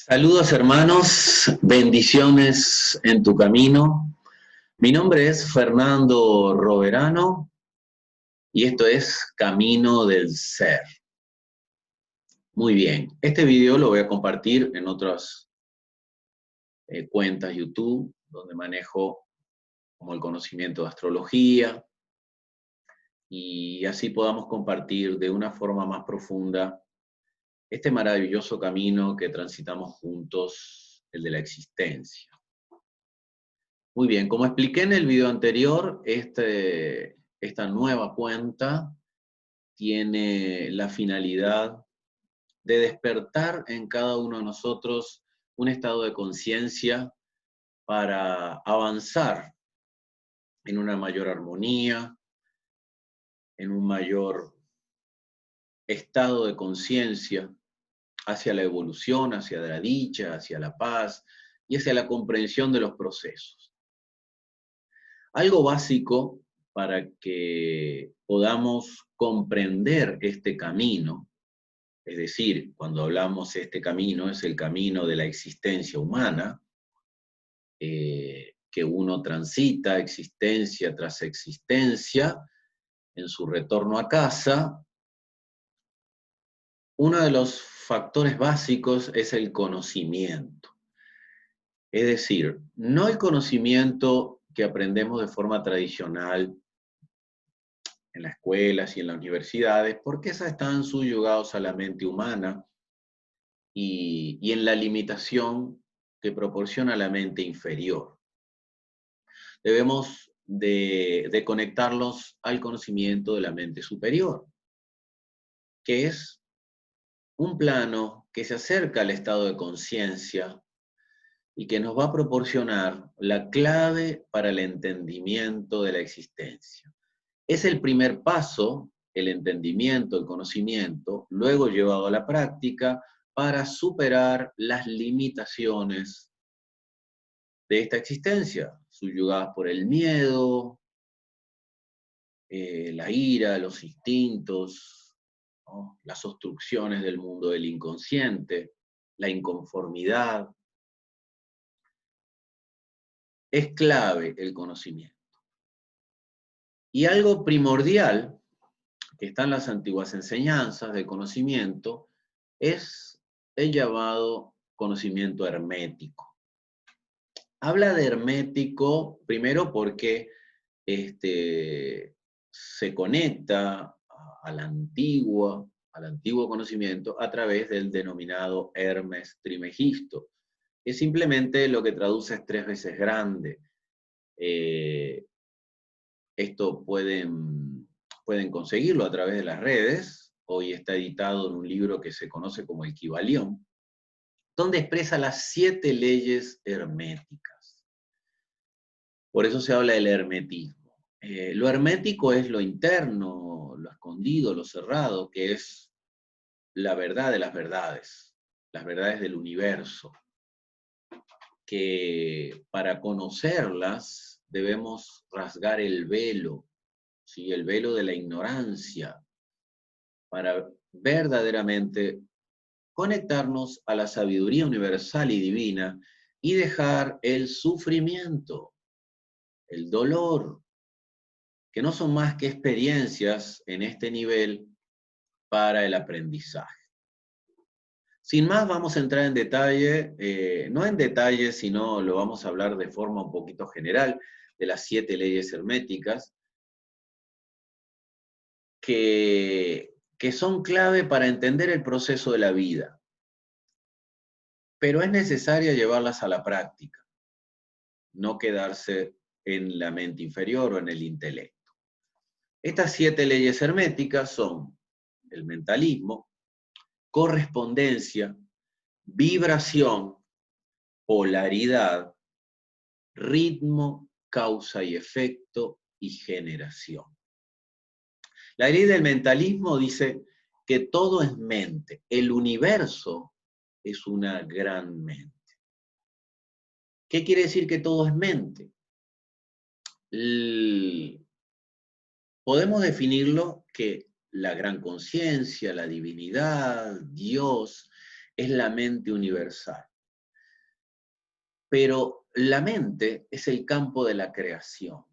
Saludos hermanos, bendiciones en tu camino. Mi nombre es Fernando Roverano y esto es Camino del Ser. Muy bien, este video lo voy a compartir en otras cuentas YouTube, donde manejo como el conocimiento de astrología y así podamos compartir de una forma más profunda este maravilloso camino que transitamos juntos, el de la existencia. Muy bien, como expliqué en el video anterior, esta nueva cuenta tiene la finalidad de despertar en cada uno de nosotros un estado de conciencia para avanzar en una mayor armonía, en un mayor estado de conciencia hacia la evolución, hacia la dicha, hacia la paz y hacia la comprensión de los procesos. Algo básico para que podamos comprender este camino, es decir, cuando hablamos de este camino, es el camino de la existencia humana, que uno transita existencia tras existencia en su retorno a casa. Uno de los factores básicos es el conocimiento. Es decir, no el conocimiento que aprendemos de forma tradicional en las escuelas y en las universidades, porque esas están subyugados a la mente humana y en la limitación que proporciona la mente inferior. Debemos de conectarlos al conocimiento de la mente superior, que es un plano que se acerca al estado de conciencia y que nos va a proporcionar la clave para el entendimiento de la existencia. Es el primer paso, el entendimiento, el conocimiento, luego llevado a la práctica para superar las limitaciones de esta existencia, subyugadas por el miedo, la ira, los instintos, ¿no? Las obstrucciones del mundo del inconsciente, la inconformidad. Es clave el conocimiento. Y algo primordial que está en las antiguas enseñanzas de conocimiento es el llamado conocimiento hermético. Habla de hermético primero porque se conecta al antiguo conocimiento a través del denominado Hermes Trimegisto, que simplemente lo que traduce es 3 veces grande. Esto pueden conseguirlo a través de las redes. Hoy está editado en un libro que se conoce como el Kybalión, donde expresa las 7 leyes herméticas. Por eso se habla del hermetismo. Lo hermético es lo interno, lo escondido, lo cerrado, que es la verdad de las verdades del universo, que para conocerlas debemos rasgar el velo, ¿sí? El velo de la ignorancia, para verdaderamente conectarnos a la sabiduría universal y divina y dejar el sufrimiento, el dolor, que no son más que experiencias en este nivel para el aprendizaje. Sin más, vamos a entrar en detalle, no en detalle, sino lo vamos a hablar de forma un poquito general de las 7 leyes herméticas, que son clave para entender el proceso de la vida. Pero es necesario llevarlas a la práctica, no quedarse en la mente inferior o en el intelecto. Estas 7 leyes herméticas son el mentalismo, correspondencia, vibración, polaridad, ritmo, causa y efecto y generación. La ley del mentalismo dice que todo es mente, el universo es una gran mente. ¿Qué quiere decir que todo es mente? Podemos definirlo que la gran conciencia, la divinidad, Dios, es la mente universal. Pero la mente es el campo de la creación.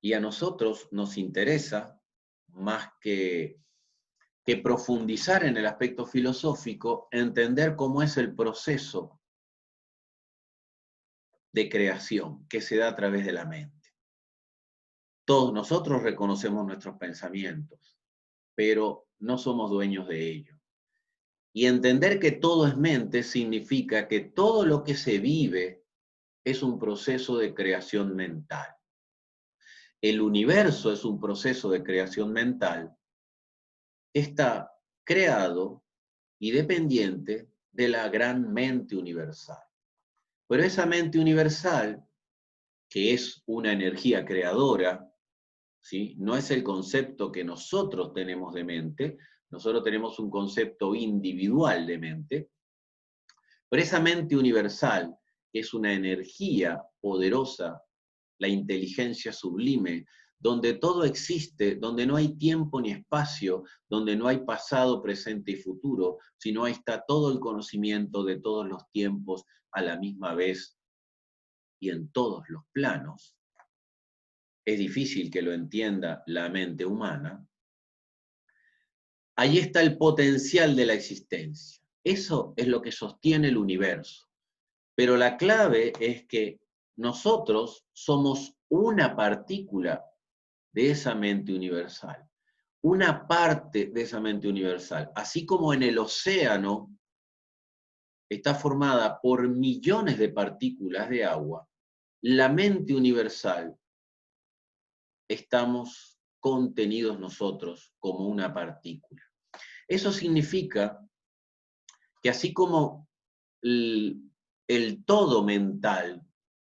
Y a nosotros nos interesa, más que profundizar en el aspecto filosófico, entender cómo es el proceso de creación que se da a través de la mente. Todos nosotros reconocemos nuestros pensamientos, pero no somos dueños de ellos. Y entender que todo es mente significa que todo lo que se vive es un proceso de creación mental. El universo es un proceso de creación mental. Está creado y dependiente de la gran mente universal. Pero esa mente universal, que es una energía creadora, ¿sí? No es el concepto que nosotros tenemos de mente, nosotros tenemos un concepto individual de mente, pero esa mente universal, que es una energía poderosa, la inteligencia sublime, donde todo existe, donde no hay tiempo ni espacio, donde no hay pasado, presente y futuro, sino ahí está todo el conocimiento de todos los tiempos a la misma vez y en todos los planos. Es difícil que lo entienda la mente humana. Ahí está el potencial de la existencia. Eso es lo que sostiene el universo. Pero la clave es que nosotros somos una partícula de esa mente universal, una parte de esa mente universal. Así como en el océano está formada por millones de partículas de agua, la mente universal estamos contenidos nosotros como una partícula. Eso significa que así como el todo mental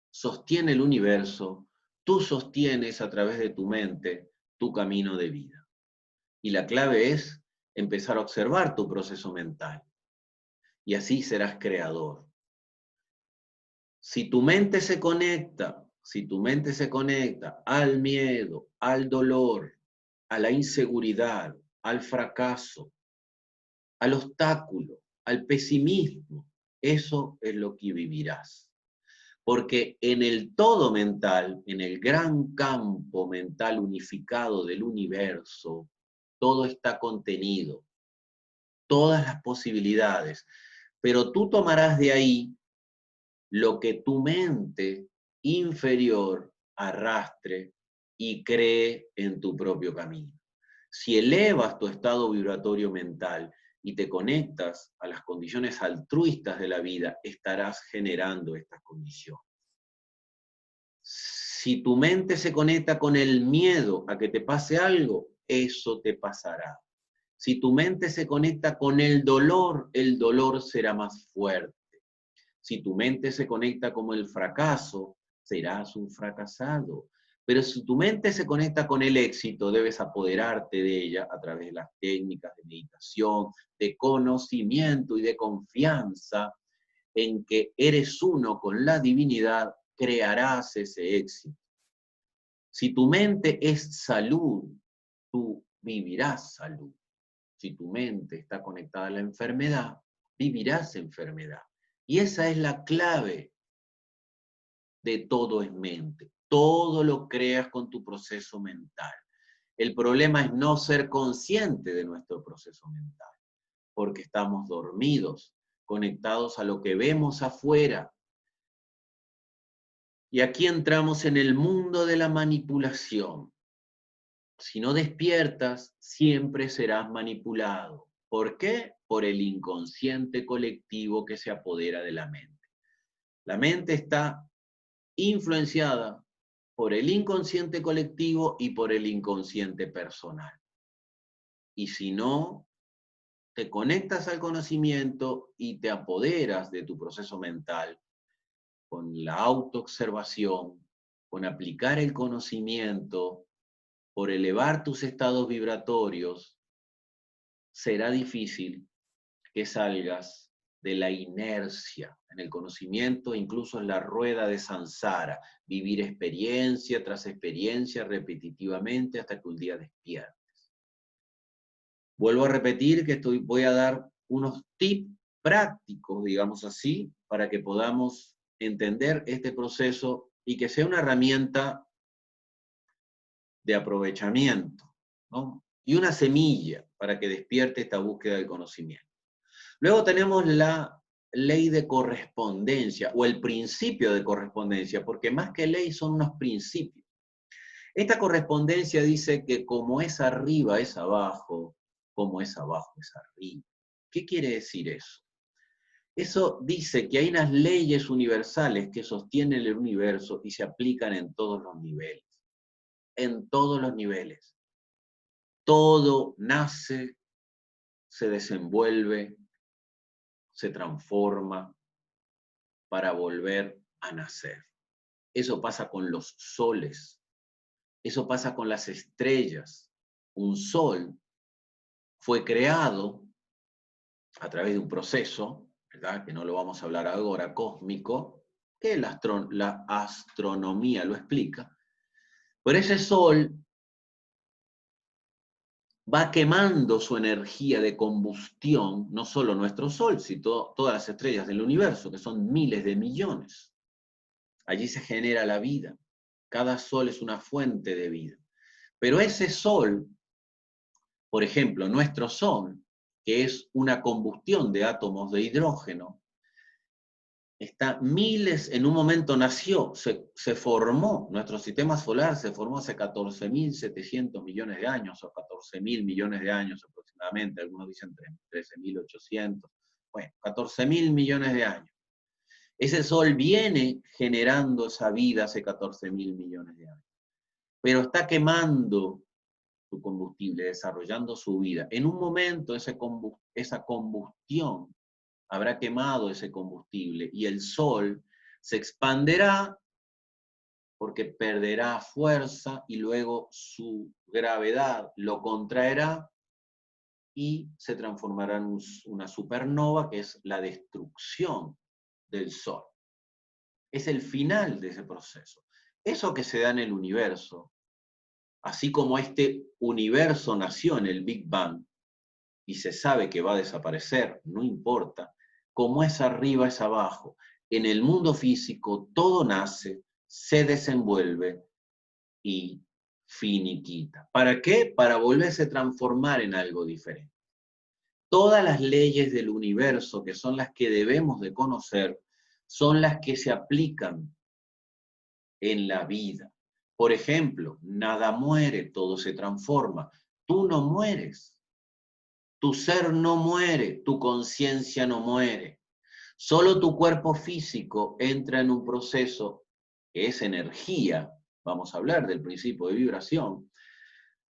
sostiene el universo, tú sostienes a través de tu mente tu camino de vida. Y la clave es empezar a observar tu proceso mental. Y así serás creador. Si tu mente se conecta, al miedo, al dolor, a la inseguridad, al fracaso, al obstáculo, al pesimismo, eso es lo que vivirás. Porque en el todo mental, en el gran campo mental unificado del universo, todo está contenido, todas las posibilidades. Pero tú tomarás de ahí lo que tu mente inferior arrastre y cree en tu propio camino. Si elevas tu estado vibratorio mental y te conectas a las condiciones altruistas de la vida, estarás generando estas condiciones. Si tu mente se conecta con el miedo a que te pase algo, eso te pasará. Si tu mente se conecta con el dolor será más fuerte. Si tu mente se conecta con el fracaso, serás un fracasado. Pero si tu mente se conecta con el éxito, debes apoderarte de ella a través de las técnicas de meditación, de conocimiento y de confianza en que eres uno con la divinidad, crearás ese éxito. Si tu mente es salud, tú vivirás salud. Si tu mente está conectada a la enfermedad, vivirás enfermedad. Y esa es la clave de todo es mente. Todo lo creas con tu proceso mental. El problema es no ser consciente de nuestro proceso mental, porque estamos dormidos, conectados a lo que vemos afuera. Y aquí entramos en el mundo de la manipulación. Si no despiertas, siempre serás manipulado. ¿Por qué? Por el inconsciente colectivo que se apodera de la mente. La mente está influenciada por el inconsciente colectivo y por el inconsciente personal. Y si no te conectas al conocimiento y te apoderas de tu proceso mental con la autoobservación, con aplicar el conocimiento, por elevar tus estados vibratorios, será difícil que salgas de la inercia. En el conocimiento incluso es la rueda de Sansara, vivir experiencia tras experiencia repetitivamente hasta que un día despiertes. Vuelvo a repetir que voy a dar unos tips prácticos, digamos así, para que podamos entender este proceso y que sea una herramienta de aprovechamiento, ¿no? Y una semilla para que despierte esta búsqueda del conocimiento. Luego tenemos la ley de correspondencia o el principio de correspondencia, porque más que ley son unos principios. Esta correspondencia dice que como es arriba es abajo, como es abajo es arriba. ¿Qué quiere decir eso? Eso dice que hay unas leyes universales que sostienen el universo y se aplican en todos los niveles. En todos los niveles. Todo nace, se desenvuelve, se transforma para volver a nacer. Eso pasa con los soles. Eso pasa con las estrellas. Un sol fue creado a través de un proceso, ¿verdad? Que no lo vamos a hablar ahora, cósmico, que la astronomía lo explica. Pero ese sol va quemando su energía de combustión, no solo nuestro Sol, sino todas las estrellas del universo, que son miles de millones. Allí se genera la vida. Cada sol es una fuente de vida. Pero ese sol, por ejemplo, nuestro Sol, que es una combustión de átomos de hidrógeno, está miles, en un momento nació, se formó, nuestro sistema solar se formó hace 14.700 millones de años, o 14.000 millones de años aproximadamente, algunos dicen 13.800, bueno, 14.000 millones de años. Ese sol viene generando esa vida hace 14.000 millones de años, pero está quemando su combustible, desarrollando su vida. En un momento esa combustión habrá quemado ese combustible y el Sol se expanderá porque perderá fuerza y luego su gravedad lo contraerá y se transformará en una supernova, que es la destrucción del Sol. Es el final de ese proceso. Eso que se da en el universo, así como este universo nació en el Big Bang y se sabe que va a desaparecer, no importa, como es arriba es abajo. En el mundo físico todo nace, se desenvuelve y finiquita. ¿Para qué? Para volverse a transformar en algo diferente. Todas las leyes del universo, que son las que debemos de conocer, son las que se aplican en la vida. Por ejemplo, nada muere, todo se transforma. Tú no mueres. Tu ser no muere, tu conciencia no muere. Solo tu cuerpo físico entra en un proceso que es energía, vamos a hablar del principio de vibración,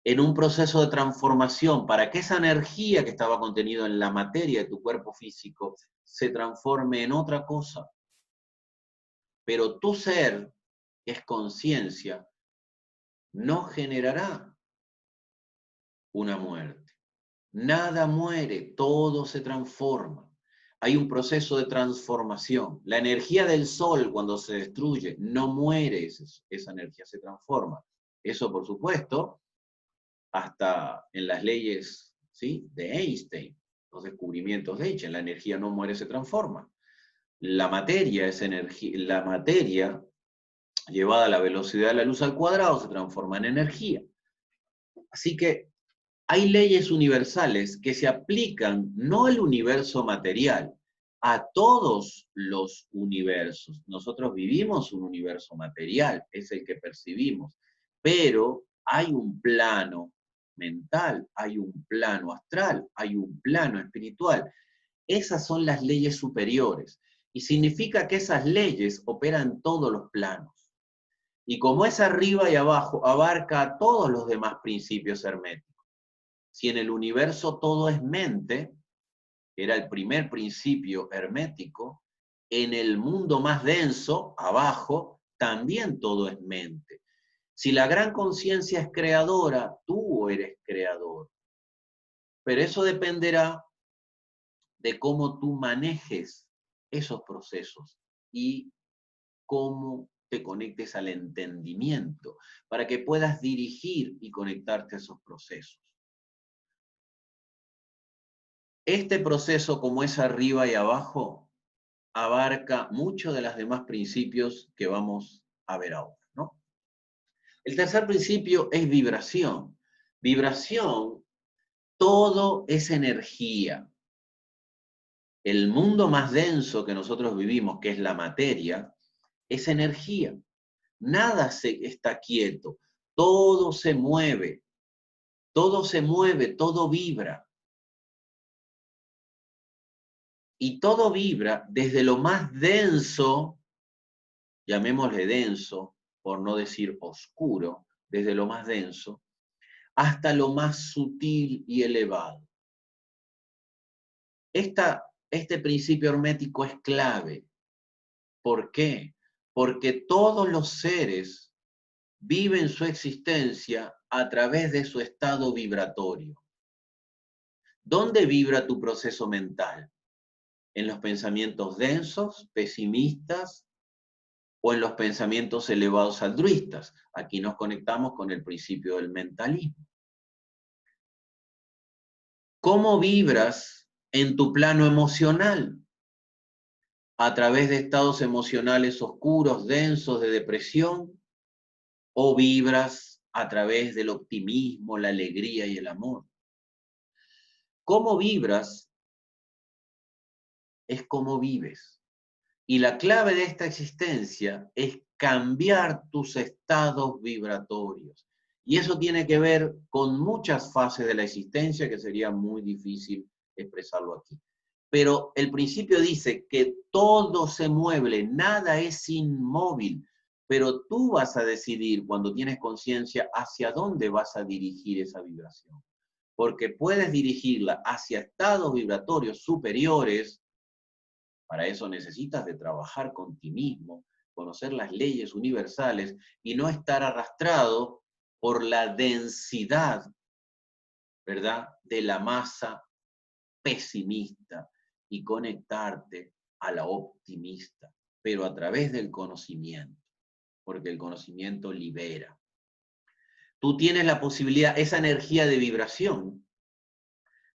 en un proceso de transformación para que esa energía que estaba contenida en la materia de tu cuerpo físico se transforme en otra cosa. Pero tu ser, que es conciencia, no generará una muerte. Nada muere, todo se transforma. Hay un proceso de transformación. La energía del sol, cuando se destruye, no muere, esa energía se transforma. Eso, por supuesto, hasta en las leyes, ¿sí?, de Einstein, los descubrimientos de Einstein, la energía no muere, se transforma. La materia es energía, la materia llevada a la velocidad de la luz al cuadrado se transforma en energía. Así que hay leyes universales que se aplican no al universo material, a todos los universos. Nosotros vivimos un universo material, es el que percibimos, pero hay un plano mental, hay un plano astral, hay un plano espiritual. Esas son las leyes superiores y significa que esas leyes operan todos los planos. Y como es arriba y abajo, abarca a todos los demás principios herméticos. Si en el universo todo es mente, era el primer principio hermético, en el mundo más denso, abajo, también todo es mente. Si la gran conciencia es creadora, tú eres creador. Pero eso dependerá de cómo tú manejes esos procesos y cómo te conectes al entendimiento, para que puedas dirigir y conectarte a esos procesos. Este proceso, como es arriba y abajo, abarca muchos de los demás principios que vamos a ver ahora, ¿no? El tercer principio es vibración. Vibración, todo es energía. El mundo más denso que nosotros vivimos, que es la materia, es energía. Nada está quieto, todo se mueve, todo vibra. Y todo vibra desde lo más denso, llamémosle denso, por no decir oscuro, desde lo más denso, hasta lo más sutil y elevado. Este principio hermético es clave. ¿Por qué? Porque todos los seres viven su existencia a través de su estado vibratorio. ¿Dónde vibra tu proceso mental? ¿En los pensamientos densos, pesimistas, o en los pensamientos elevados altruistas? Aquí nos conectamos con el principio del mentalismo. ¿Cómo vibras en tu plano emocional? ¿A través de estados emocionales oscuros, densos, de depresión? ¿O vibras a través del optimismo, la alegría y el amor? ¿Cómo vibras? Es cómo vives. Y la clave de esta existencia es cambiar tus estados vibratorios. Y eso tiene que ver con muchas fases de la existencia que sería muy difícil expresarlo aquí. Pero el principio dice que todo se mueve, nada es inmóvil, pero tú vas a decidir cuando tienes conciencia hacia dónde vas a dirigir esa vibración. Porque puedes dirigirla hacia estados vibratorios superiores. Para eso necesitas de trabajar con ti mismo, conocer las leyes universales y no estar arrastrado por la densidad, ¿verdad?, de la masa pesimista y conectarte a la optimista, pero a través del conocimiento, porque el conocimiento libera. Tú tienes la posibilidad, esa energía de vibración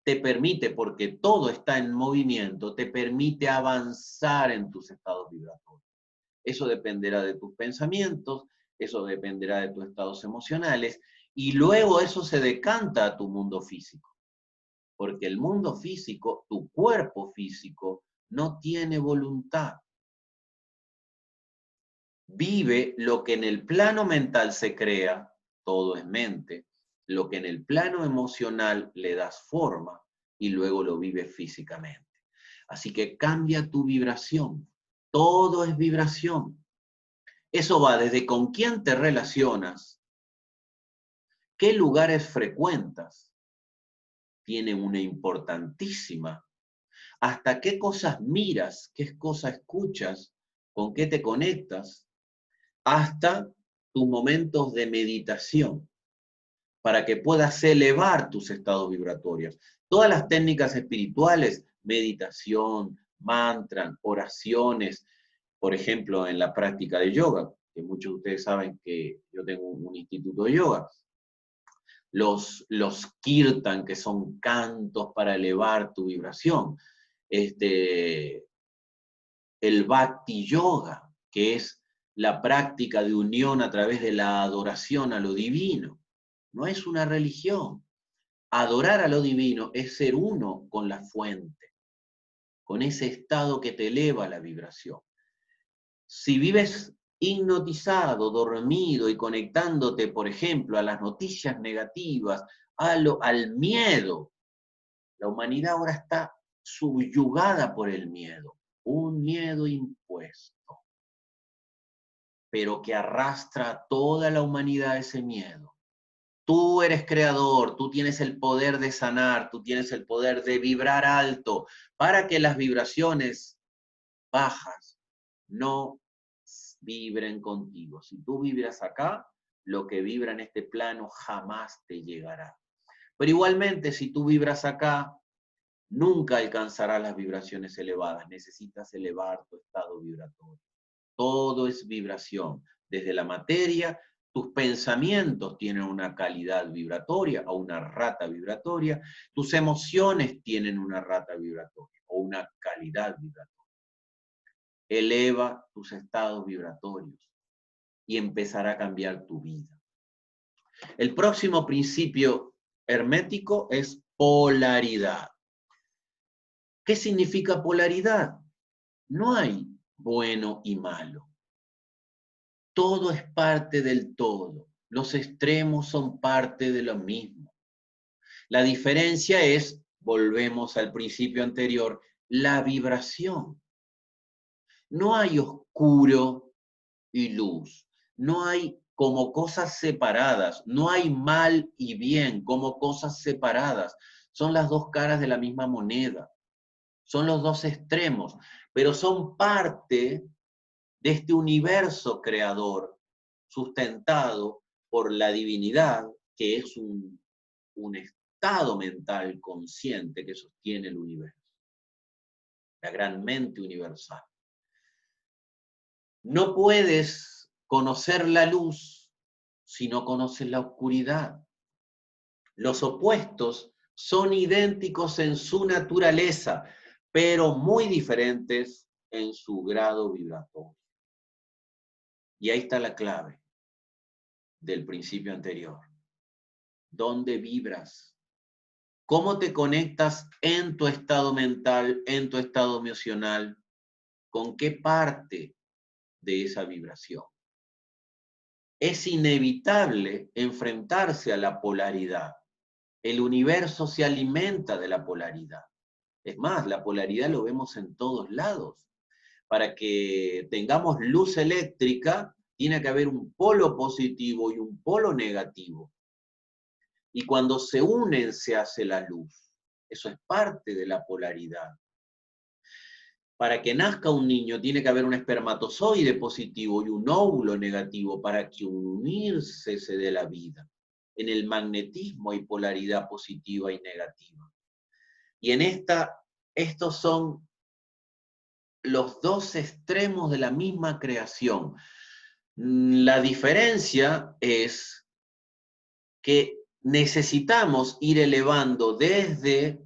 te permite, porque todo está en movimiento, te permite avanzar en tus estados vibratorios. Eso dependerá de tus pensamientos, eso dependerá de tus estados emocionales, y luego eso se decanta a tu mundo físico. Porque el mundo físico, tu cuerpo físico, no tiene voluntad. Vive lo que en el plano mental se crea, todo es mente, lo que en el plano emocional le das forma y luego lo vive físicamente. Así que cambia tu vibración. Todo es vibración. Eso va desde con quién te relacionas, qué lugares frecuentas, tiene una importantísima, hasta qué cosas miras, qué cosas escuchas, con qué te conectas, hasta tus momentos de meditación, para que puedas elevar tus estados vibratorios. Todas las técnicas espirituales, meditación, mantra, oraciones, por ejemplo, en la práctica de yoga, que muchos de ustedes saben que yo tengo un instituto de yoga. Los kirtan, que son cantos para elevar tu vibración. El bhakti yoga, que es la práctica de unión a través de la adoración a lo divino. No es una religión. Adorar a lo divino es ser uno con la fuente, con ese estado que te eleva la vibración. Si vives hipnotizado, dormido y conectándote, por ejemplo, a las noticias negativas, al miedo, la humanidad ahora está subyugada por el miedo, un miedo impuesto, pero que arrastra a toda la humanidad ese miedo. Tú eres creador, tú tienes el poder de sanar, tú tienes el poder de vibrar alto para que las vibraciones bajas no vibren contigo. Si tú vibras acá, lo que vibra en este plano jamás te llegará. Pero igualmente, si tú vibras acá, nunca alcanzarás las vibraciones elevadas. Necesitas elevar tu estado vibratorio. Todo es vibración. Desde la materia, tus pensamientos tienen una calidad vibratoria o una rata vibratoria. Tus emociones tienen una rata vibratoria o una calidad vibratoria. eleva tus estados vibratorios y empezará a cambiar tu vida. El próximo principio hermético es polaridad. ¿Qué significa polaridad? No hay bueno y malo. Todo es parte del todo. Los extremos son parte de lo mismo. La diferencia es, volvemos al principio anterior, la vibración. No hay oscuro y luz. No hay como cosas separadas. No hay mal y bien como cosas separadas. Son las dos caras de la misma moneda. Son los dos extremos, pero son parte de este universo creador sustentado por la divinidad, que es un estado mental consciente que sostiene el universo, la gran mente universal. No puedes conocer la luz si no conoces la oscuridad. Los opuestos son idénticos en su naturaleza, pero muy diferentes en su grado vibratorio. Y ahí está la clave del principio anterior. ¿Dónde vibras? ¿Cómo te conectas en tu estado mental, en tu estado emocional? ¿Con qué parte de esa vibración? Es inevitable enfrentarse a la polaridad. El universo se alimenta de la polaridad. Es más, la polaridad lo vemos en todos lados. Para que tengamos luz eléctrica, tiene que haber un polo positivo y un polo negativo. Y cuando se unen se hace la luz. Eso es parte de la polaridad. Para que nazca un niño tiene que haber un espermatozoide positivo y un óvulo negativo para que unirse se dé la vida. En el magnetismo hay polaridad positiva y negativa. Y en estos son los dos extremos de la misma creación. La diferencia es que necesitamos ir elevando desde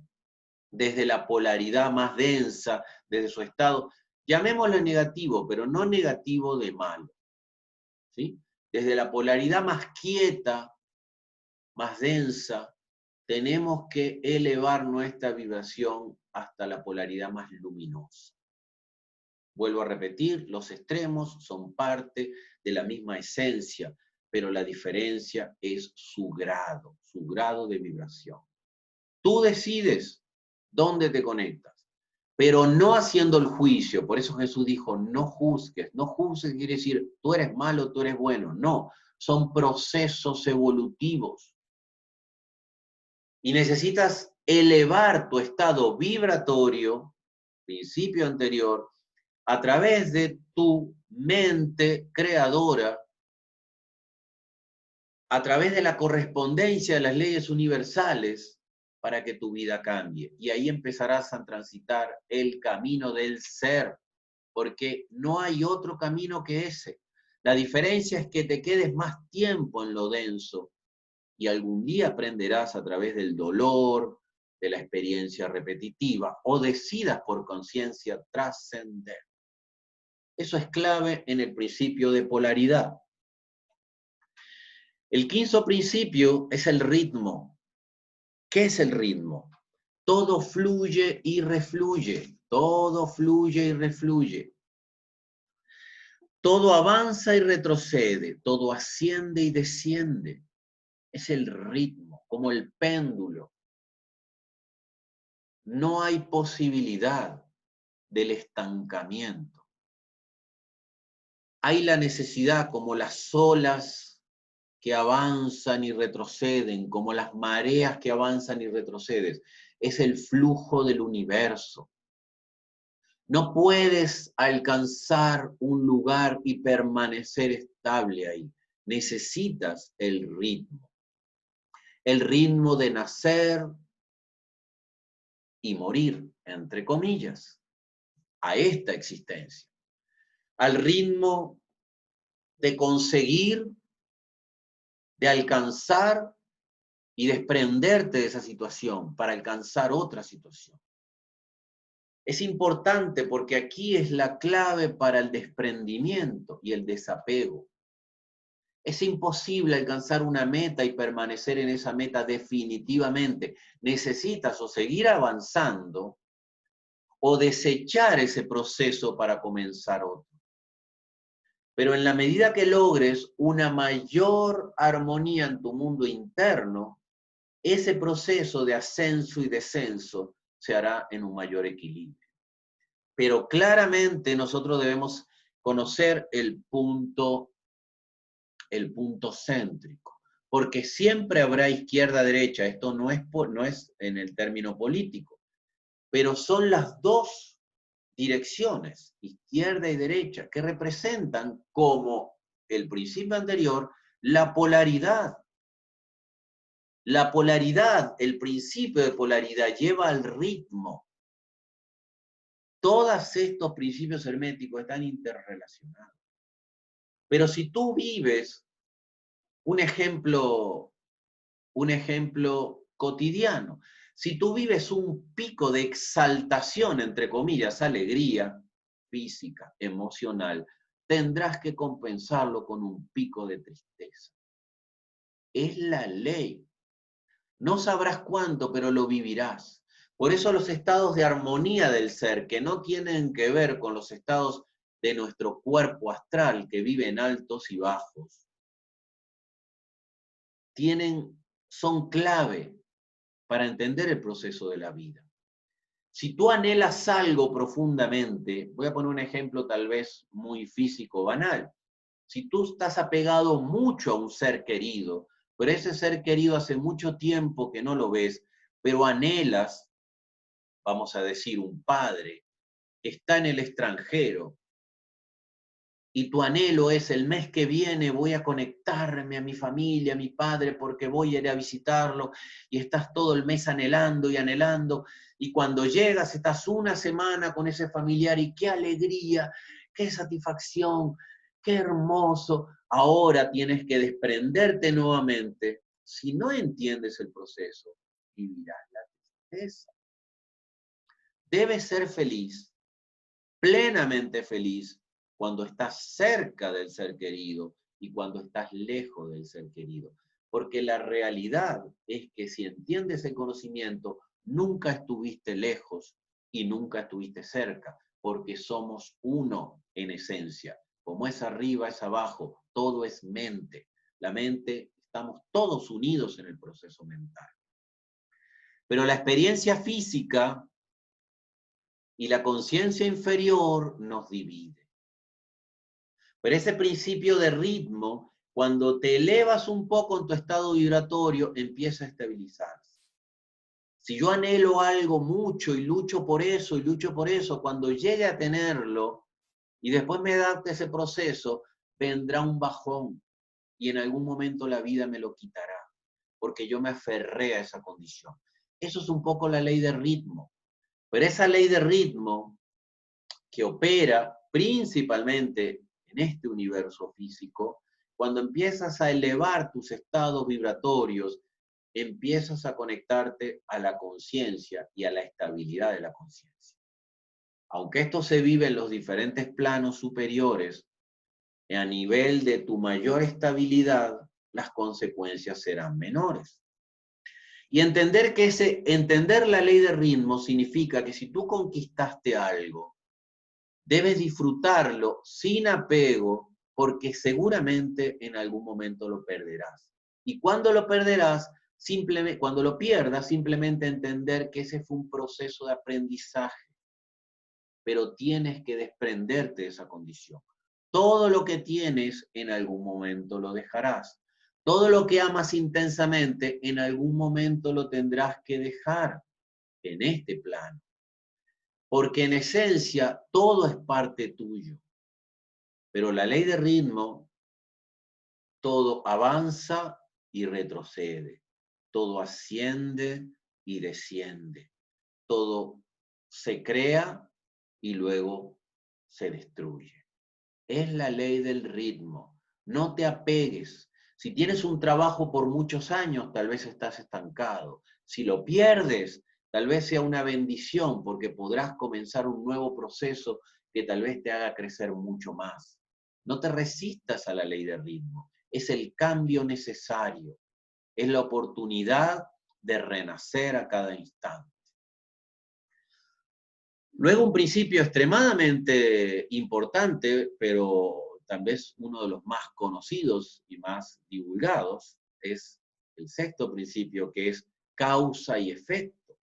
la polaridad más densa, desde su estado, llamémoslo negativo, pero no negativo de malo, ¿sí? Desde la polaridad más quieta, más densa, tenemos que elevar nuestra vibración hasta la polaridad más luminosa. Vuelvo a repetir, los extremos son parte de la misma esencia, pero la diferencia es su grado de vibración. Tú decides dónde te conectas, pero no haciendo el juicio. Por eso Jesús dijo, no juzgues. No juzgues quiere decir, tú eres malo, tú eres bueno. No, son procesos evolutivos. Y necesitas elevar tu estado vibratorio, principio anterior, a través de tu mente creadora, a través de la correspondencia de las leyes universales, para que tu vida cambie. Y ahí empezarás a transitar el camino del ser, porque no hay otro camino que ese. La diferencia es que te quedes más tiempo en lo denso y algún día aprenderás a través del dolor, de la experiencia repetitiva, o decidas por conciencia trascender. Eso es clave en el principio de polaridad. El quinto principio es el ritmo. ¿Qué es el ritmo? Todo fluye y refluye. Todo fluye y refluye. Todo avanza y retrocede. Todo asciende y desciende. Es el ritmo, como el péndulo. No hay posibilidad del estancamiento. Hay la necesidad, como las olas que avanzan y retroceden, como las mareas que avanzan y retroceden. Es el flujo del universo. No puedes alcanzar un lugar y permanecer estable ahí. Necesitas el ritmo. El ritmo de nacer y morir, entre comillas, a esta existencia. Al ritmo de conseguir, de alcanzar y desprenderte de esa situación para alcanzar otra situación. Es importante porque aquí es la clave para el desprendimiento y el desapego. Es imposible alcanzar una meta y permanecer en esa meta definitivamente. Necesitas o seguir avanzando o desechar ese proceso para comenzar otro. Pero en la medida que logres una mayor armonía en tu mundo interno, ese proceso de ascenso y descenso se hará en un mayor equilibrio. Pero claramente nosotros debemos conocer el punto céntrico, porque siempre habrá izquierda-derecha, esto no es en el término político, pero son las dos direcciones, izquierda y derecha, que representan como el principio anterior la polaridad. La polaridad, el principio de polaridad lleva al ritmo. Todos estos principios herméticos están interrelacionados. Pero si tú vives un ejemplo cotidiano, si tú vives un pico de exaltación, entre comillas, alegría física, emocional, tendrás que compensarlo con un pico de tristeza. Es la ley. No sabrás cuánto, pero lo vivirás. Por eso los estados de armonía del ser, que no tienen que ver con los estados de nuestro cuerpo astral, que vive en altos y bajos, son clave para entender el proceso de la vida. Si tú anhelas algo profundamente, voy a poner un ejemplo tal vez muy físico, banal. Si tú estás apegado mucho a un ser querido, pero ese ser querido hace mucho tiempo que no lo ves, pero anhelas, vamos a decir, un padre que está en el extranjero, y tu anhelo es el mes que viene voy a conectarme a mi familia, a mi padre, porque voy a ir a visitarlo, y estás todo el mes anhelando y anhelando, y cuando llegas estás una semana con ese familiar y qué alegría, qué satisfacción, qué hermoso. Ahora tienes que desprenderte nuevamente. Si no entiendes el proceso, vivirás la tristeza. Debes ser feliz, plenamente feliz, cuando estás cerca del ser querido y cuando estás lejos del ser querido. Porque la realidad es que si entiendes el conocimiento, nunca estuviste lejos y nunca estuviste cerca, porque somos uno en esencia. Como es arriba, es abajo, todo es mente. La mente, estamos todos unidos en el proceso mental. Pero la experiencia física y la conciencia inferior nos divide. Pero ese principio de ritmo, cuando te elevas un poco en tu estado vibratorio, empieza a estabilizarse. Si yo anhelo algo mucho y lucho por eso y lucho por eso, cuando llegue a tenerlo y después me adapte ese proceso, vendrá un bajón y en algún momento la vida me lo quitará, porque yo me aferré a esa condición. Eso es un poco la ley de ritmo. Pero esa ley de ritmo que opera principalmente en este universo físico, cuando empiezas a elevar tus estados vibratorios, empiezas a conectarte a la conciencia y a la estabilidad de la conciencia. Aunque esto se vive en los diferentes planos superiores, a nivel de tu mayor estabilidad, las consecuencias serán menores. Y entender la ley de ritmo significa que si tú conquistaste algo, debes disfrutarlo sin apego, porque seguramente en algún momento lo perderás. Y cuando lo perderás, cuando lo pierdas, simplemente entender que ese fue un proceso de aprendizaje, pero tienes que desprenderte de esa condición. Todo lo que tienes, en algún momento lo dejarás. Todo lo que amas intensamente, en algún momento lo tendrás que dejar en este plano. Porque en esencia, todo es parte tuyo. Pero la ley de ritmo, todo avanza y retrocede, todo asciende y desciende, todo se crea y luego se destruye. Es la ley del ritmo. No te apegues. Si tienes un trabajo por muchos años, tal vez estás estancado. Si lo pierdes, Tal vez sea una bendición porque podrás comenzar un nuevo proceso que tal vez te haga crecer mucho más. No te resistas a la ley del ritmo. Es el cambio necesario. Es la oportunidad de renacer a cada instante. Luego un principio extremadamente importante, pero tal vez uno de los más conocidos y más divulgados, es el sexto principio, que es causa y efecto.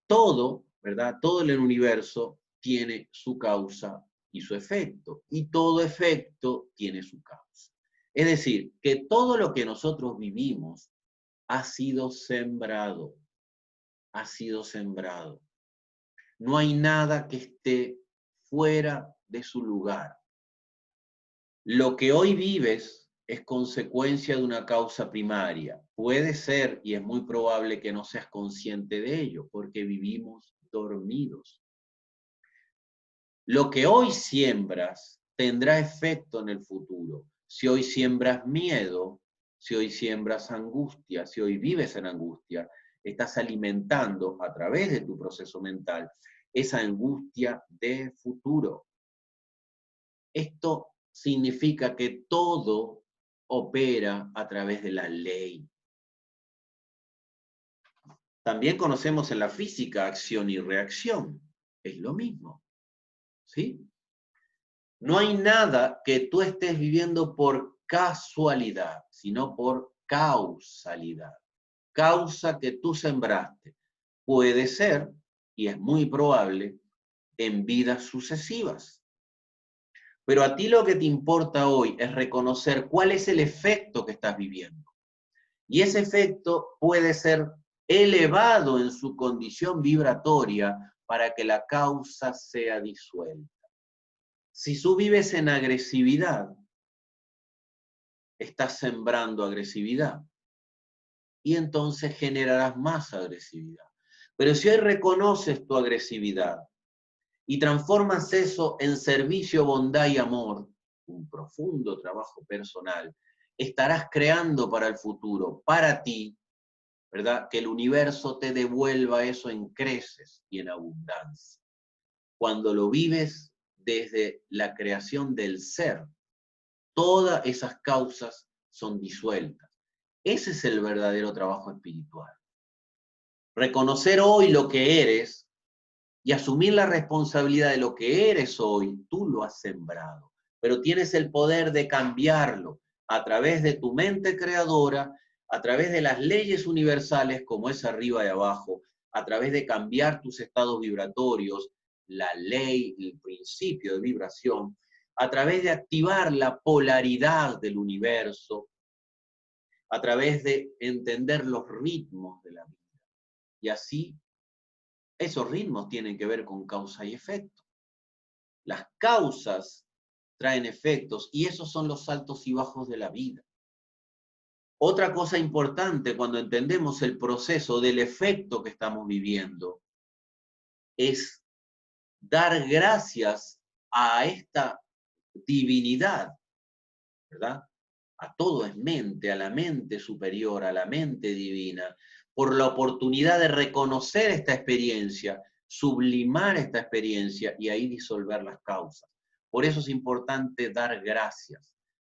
Todo, ¿verdad? Todo en el universo tiene su causa y su efecto, y todo efecto tiene su causa. Es decir, que todo lo que nosotros vivimos ha sido sembrado, ha sido sembrado. No hay nada que esté fuera de su lugar. Lo que hoy vives es consecuencia de una causa primaria. Puede ser, y es muy probable que no seas consciente de ello, porque vivimos dormidos. Lo que hoy siembras tendrá efecto en el futuro. Si hoy siembras miedo, si hoy siembras angustia, si hoy vives en angustia, estás alimentando a través de tu proceso mental esa angustia de futuro. Esto significa que todo opera a través de la ley. También conocemos en la física acción y reacción. Es lo mismo, ¿sí? No hay nada que tú estés viviendo por casualidad, sino por causalidad. Causa que tú sembraste. Puede ser, y es muy probable, en vidas sucesivas. Pero a ti lo que te importa hoy es reconocer cuál es el efecto que estás viviendo. Y ese efecto puede ser elevado en su condición vibratoria para que la causa sea disuelta. Si tú vives en agresividad, estás sembrando agresividad y entonces generarás más agresividad. Pero si hoy reconoces tu agresividad y transformas eso en servicio, bondad y amor, un profundo trabajo personal, estarás creando para el futuro, para ti, ¿verdad? Que el universo te devuelva eso en creces y en abundancia. Cuando lo vives desde la creación del ser, todas esas causas son disueltas. Ese es el verdadero trabajo espiritual. Reconocer hoy lo que eres y asumir la responsabilidad de lo que eres hoy, tú lo has sembrado, pero tienes el poder de cambiarlo a través de tu mente creadora, a través de las leyes universales como es arriba y abajo, a través de cambiar tus estados vibratorios, la ley, el principio de vibración, a través de activar la polaridad del universo, a través de entender los ritmos de la vida. Y así, esos ritmos tienen que ver con causa y efecto. Las causas traen efectos y esos son los altos y bajos de la vida. Otra cosa importante cuando entendemos el proceso del efecto que estamos viviendo es dar gracias a esta divinidad, ¿verdad? A todo es mente, a la mente superior, a la mente divina, por la oportunidad de reconocer esta experiencia, sublimar esta experiencia y ahí disolver las causas. Por eso es importante dar gracias.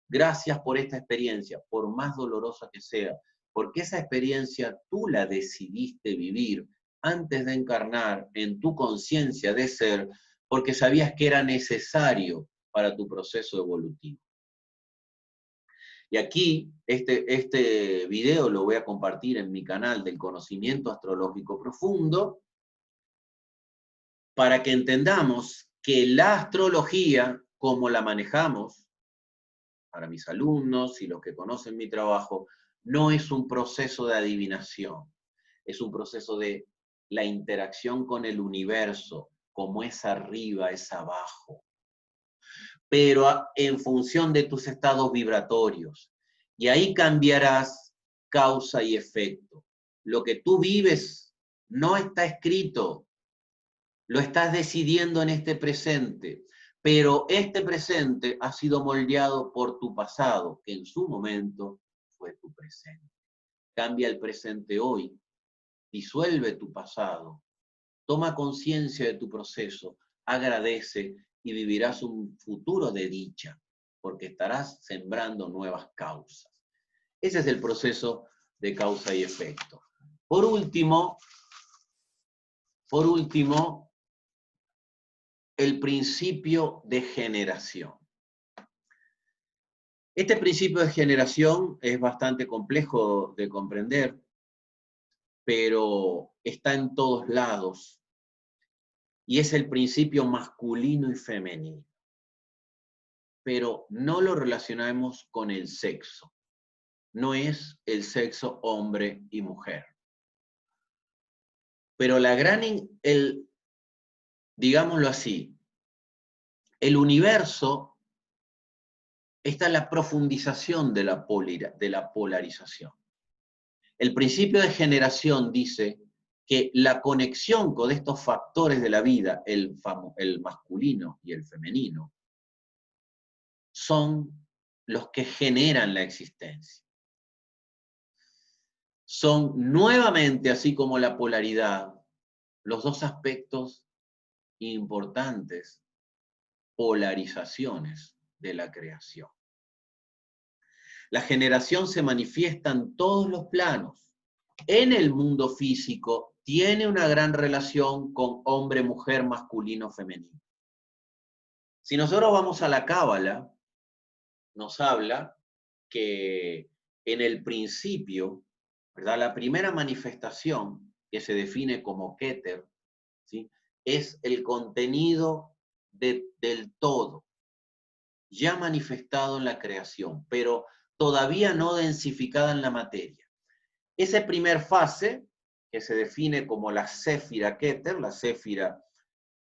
Gracias por esta experiencia, por más dolorosa que sea, porque esa experiencia tú la decidiste vivir antes de encarnar en tu conciencia de ser, porque sabías que era necesario para tu proceso evolutivo. Y aquí, este video lo voy a compartir en mi canal del Conocimiento Astrológico Profundo, para que entendamos que la astrología, como la manejamos, para mis alumnos y los que conocen mi trabajo, no es un proceso de adivinación, es un proceso de la interacción con el universo, como es arriba, es abajo, pero en función de tus estados vibratorios. Y ahí cambiarás causa y efecto. Lo que tú vives no está escrito, lo estás decidiendo en este presente, pero este presente ha sido moldeado por tu pasado, que en su momento fue tu presente. Cambia el presente hoy disuelve tu pasado, toma conciencia de tu proceso, agradece y vivirás un futuro de dicha, porque estarás sembrando nuevas causas. Ese es el proceso de causa y efecto. Por último, el principio de generación. Este principio de generación es bastante complejo de comprender, pero está en todos lados, y es el principio masculino y femenino. Pero no lo relacionamos con el sexo. No es el sexo hombre y mujer. Pero digámoslo así, el universo está en la profundización de la polarización. El principio de generación dice que la conexión con estos factores de la vida, el masculino y el femenino, son los que generan la existencia. Son nuevamente, así como la polaridad, los dos aspectos importantes, polarizaciones de la creación. La generación se manifiesta en todos los planos. En el mundo físico tiene una gran relación con hombre, mujer, masculino, femenino. Si nosotros vamos a la Cábala, nos habla que en el principio, ¿verdad? La primera manifestación que se define como Keter, ¿sí? Es el contenido del todo, ya manifestado en la creación, pero todavía no densificada en la materia. Esa primera fase, que se define como la Séfira Keter, la Séfira,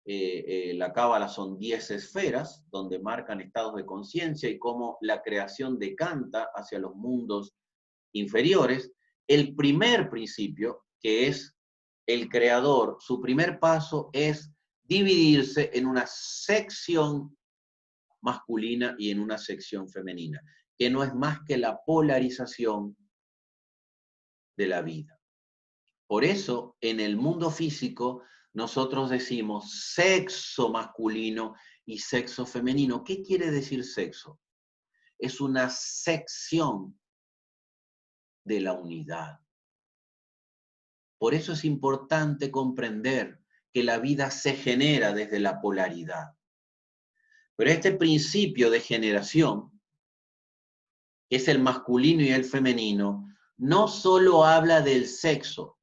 la Cábala son 10 esferas, donde marcan estados de conciencia y cómo la creación decanta hacia los mundos inferiores. El primer principio, que es el creador, su primer paso es dividirse en una sección masculina y en una sección femenina, que no es más que la polarización de la vida. Por eso, en el mundo físico, nosotros decimos sexo masculino y sexo femenino. ¿Qué quiere decir sexo? Es una sección de la unidad. Por eso es importante comprender que la vida se genera desde la polaridad. Pero este principio de generación, que es el masculino y el femenino, no solo habla del sexo,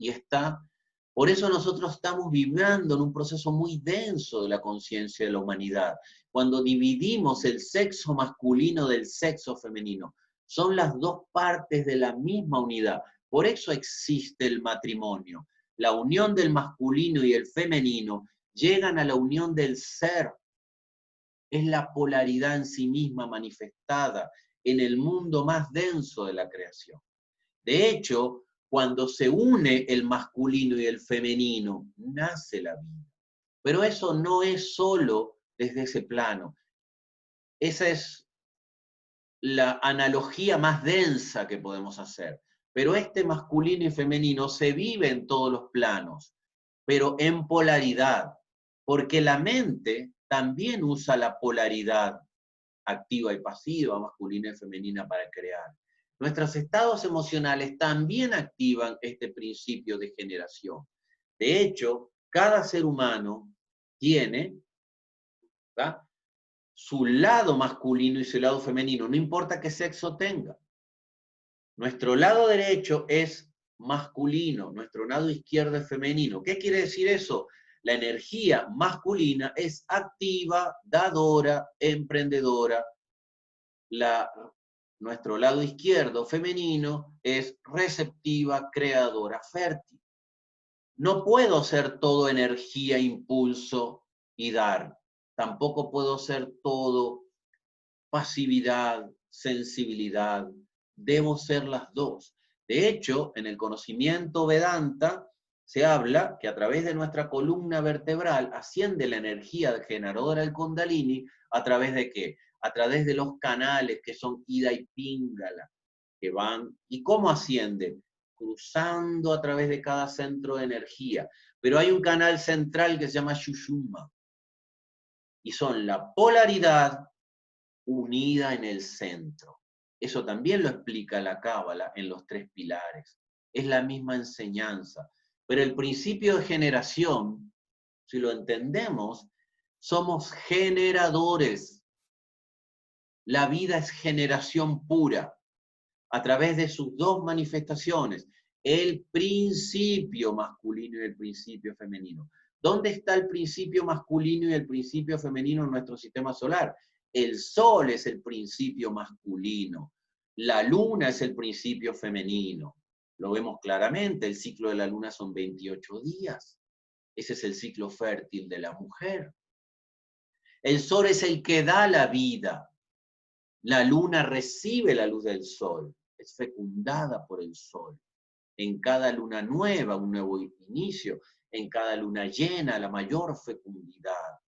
por eso nosotros estamos viviendo en un proceso muy denso de la conciencia de la humanidad. Cuando dividimos el sexo masculino del sexo femenino, son las dos partes de la misma unidad. Por eso existe el matrimonio. La unión del masculino y el femenino llegan a la unión del ser. Es la polaridad en sí misma manifestada en el mundo más denso de la creación. De hecho, cuando se une el masculino y el femenino, nace la vida. Pero eso no es solo desde ese plano. Esa es la analogía más densa que podemos hacer. Pero este masculino y femenino se vive en todos los planos, pero en polaridad, porque la mente también usa la polaridad activa y pasiva, masculina y femenina para crear. Nuestros estados emocionales también activan este principio de generación. De hecho, cada ser humano tiene, ¿verdad?, su lado masculino y su lado femenino, no importa qué sexo tenga. Nuestro lado derecho es masculino, nuestro lado izquierdo es femenino. ¿Qué quiere decir eso? La energía masculina es activa, dadora, emprendedora. Nuestro lado izquierdo, femenino, es receptiva, creadora, fértil. No puedo ser todo energía, impulso y dar. Tampoco puedo ser todo pasividad, sensibilidad. Debo ser las dos. De hecho, en el conocimiento Vedanta se habla que a través de nuestra columna vertebral asciende la energía generadora del Kundalini. ¿A través de qué? A través de los canales que son Ida y Pingala, que van. ¿Y cómo asciende? cruzando a través de cada centro de energía. Pero hay un canal central que se llama Shushumma. Y son la polaridad unida en el centro. Eso también lo explica la Cábala en los 3 pilares. Es la misma enseñanza. Pero el principio de generación, si lo entendemos, somos generadores. La vida es generación pura, a través de sus 2 manifestaciones, el principio masculino y el principio femenino. ¿Dónde está el principio masculino y el principio femenino en nuestro sistema solar? El Sol es el principio masculino, la Luna es el principio femenino. Lo vemos claramente, el ciclo de la Luna son 28 días. Ese es el ciclo fértil de la mujer. El Sol es el que da la vida. La Luna recibe la luz del Sol, es fecundada por el Sol. En cada luna nueva, un nuevo inicio. En cada luna llena, la mayor fecundidad.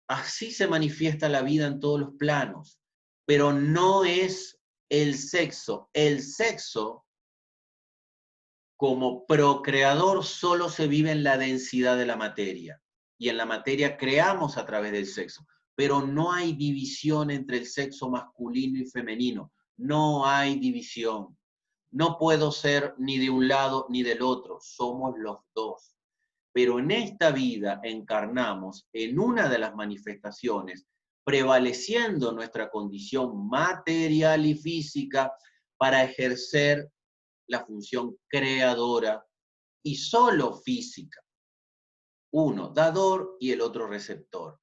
Así se manifiesta la vida en todos los planos, pero no es el sexo. El sexo, como procreador, solo se vive en la densidad de la materia. Y en la materia creamos a través del sexo. Pero no hay división entre el sexo masculino y femenino. No hay división. No puedo ser ni de un lado ni del otro. Somos los dos. Pero en esta vida encarnamos en una de las manifestaciones, prevaleciendo nuestra condición material y física para ejercer la función creadora y solo física. Uno dador y el otro receptor.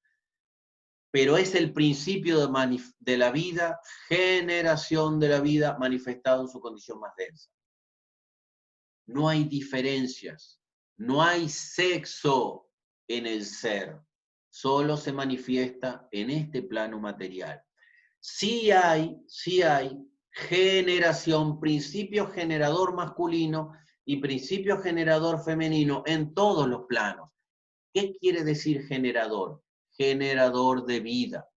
Pero es el principio de la vida, generación de la vida manifestado en su condición más densa. No hay diferencias, no hay sexo en el ser, solo se manifiesta en este plano material. Sí hay generación, principio generador masculino y principio generador femenino en todos los planos. ¿Qué quiere decir generador? Generador de vida.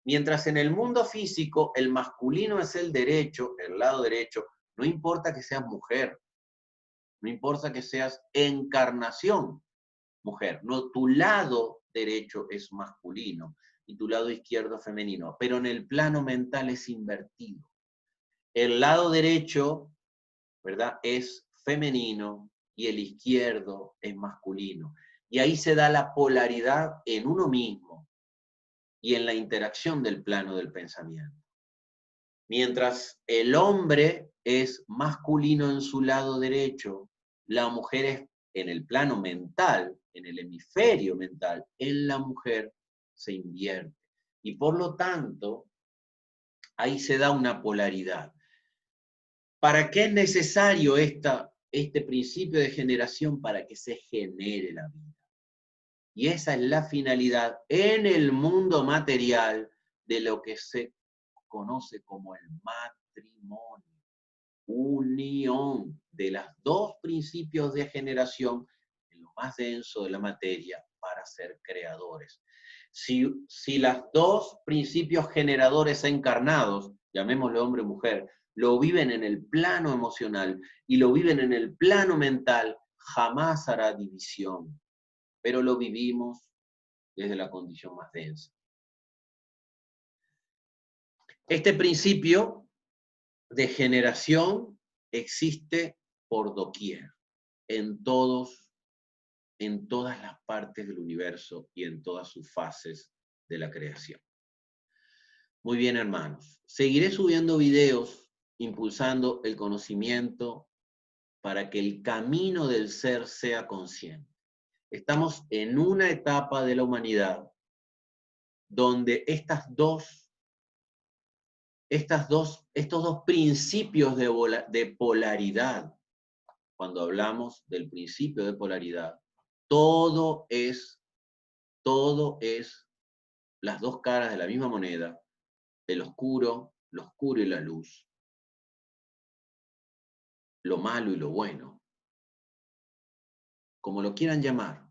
Mientras en el mundo físico el masculino es el derecho, el lado derecho, no importa que seas mujer, no importa que seas encarnación mujer, no, tu lado derecho es masculino y tu lado izquierdo femenino, pero en el plano mental es invertido. El lado derecho, ¿verdad?, es femenino y el izquierdo es masculino. Y ahí se da la polaridad en uno mismo y en la interacción del plano del pensamiento. Mientras el hombre es masculino en su lado derecho, la mujer es en el plano mental, en el hemisferio mental, en la mujer se invierte. Y por lo tanto, ahí se da una polaridad. ¿Para qué es necesario este principio de generación? Para que se genere la vida. Y esa es la finalidad en el mundo material de lo que se conoce como el matrimonio. Unión de los 2 principios de generación en lo más denso de la materia para ser creadores. Si los 2 principios generadores encarnados, llamémoslo hombre o mujer, lo viven en el plano emocional y lo viven en el plano mental, jamás hará división, pero lo vivimos desde la condición más densa. Este principio de generación existe por doquier, en todas las partes del universo y en todas sus fases de la creación. Muy bien, hermanos. Seguiré subiendo videos impulsando el conocimiento para que el camino del ser sea consciente. Estamos en una etapa de la humanidad donde estos dos principios de polaridad, cuando hablamos del principio de polaridad, todo es las 2 caras de la misma moneda, el oscuro y la luz, lo malo y lo bueno, como lo quieran llamar,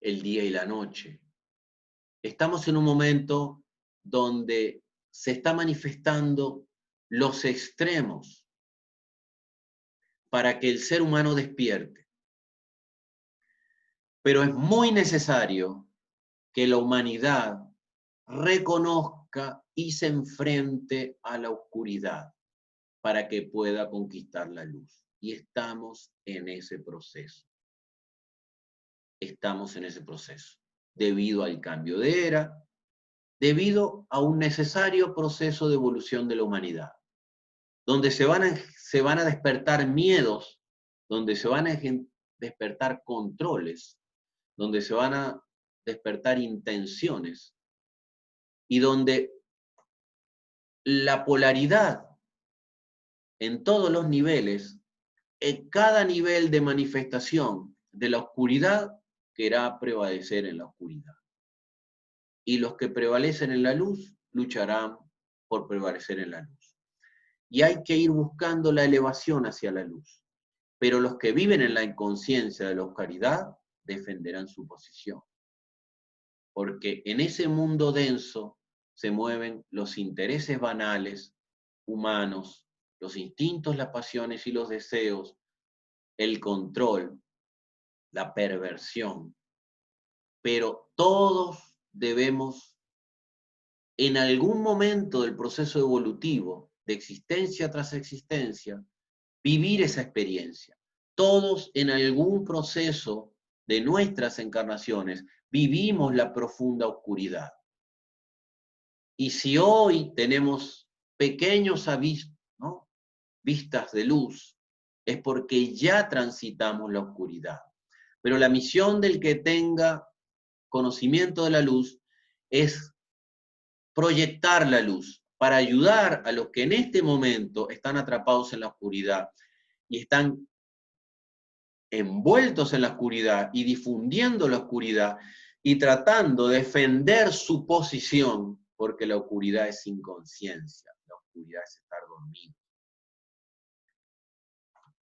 el día y la noche. Estamos en un momento donde se está manifestando los extremos para que el ser humano despierte. Pero es muy necesario que la humanidad reconozca y se enfrente a la oscuridad para que pueda conquistar la luz. Y estamos en ese proceso. Estamos en ese proceso. Debido al cambio de era, debido a un necesario proceso de evolución de la humanidad, donde se van a despertar miedos, donde se van a despertar controles, donde se van a despertar intenciones, y donde la polaridad en todos los niveles, en cada nivel de manifestación de la oscuridad, querrá prevalecer en la oscuridad. Y los que prevalecen en la luz lucharán por prevalecer en la luz. Y hay que ir buscando la elevación hacia la luz. Pero los que viven en la inconsciencia de la oscuridad defenderán su posición. Porque en ese mundo denso se mueven los intereses banales, humanos, los instintos, las pasiones y los deseos, el control, la perversión. Pero todos debemos, en algún momento del proceso evolutivo, de existencia tras existencia, vivir esa experiencia. Todos en algún proceso de nuestras encarnaciones vivimos la profunda oscuridad. Y si hoy tenemos pequeños avisos, ¿no?, vistas de luz, es porque ya transitamos la oscuridad. Pero la misión del que tenga conocimiento de la luz es proyectar la luz para ayudar a los que en este momento están atrapados en la oscuridad y están envueltos en la oscuridad y difundiendo la oscuridad y tratando de defender su posición, porque la oscuridad es inconsciencia, la oscuridad es estar dormido.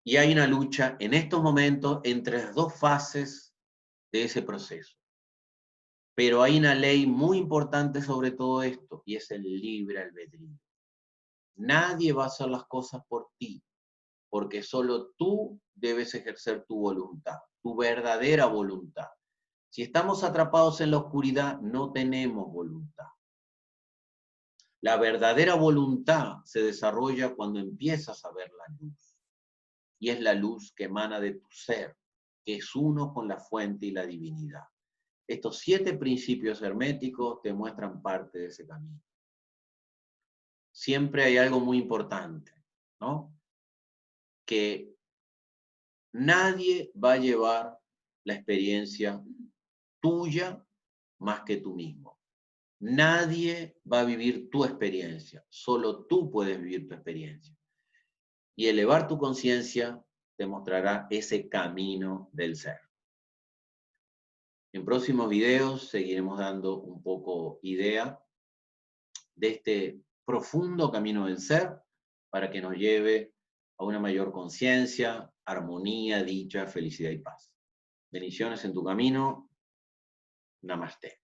Y hay una lucha en estos momentos entre las dos fases de ese proceso. Pero hay una ley muy importante sobre todo esto, y es el libre albedrío. Nadie va a hacer las cosas por ti, porque solo tú debes ejercer tu voluntad, tu verdadera voluntad. Si estamos atrapados en la oscuridad, no tenemos voluntad. La verdadera voluntad se desarrolla cuando empiezas a ver la luz. Y es la luz que emana de tu ser, que es uno con la fuente y la divinidad. Estos 7 principios herméticos te muestran parte de ese camino. Siempre hay algo muy importante, ¿no? Que nadie va a llevar la experiencia tuya más que tú mismo. Nadie va a vivir tu experiencia, solo tú puedes vivir tu experiencia. Y elevar tu conciencia te mostrará ese camino del ser. En próximos videos seguiremos dando un poco idea de este profundo camino del ser para que nos lleve a una mayor conciencia, armonía, dicha, felicidad y paz. Bendiciones en tu camino. Namaste.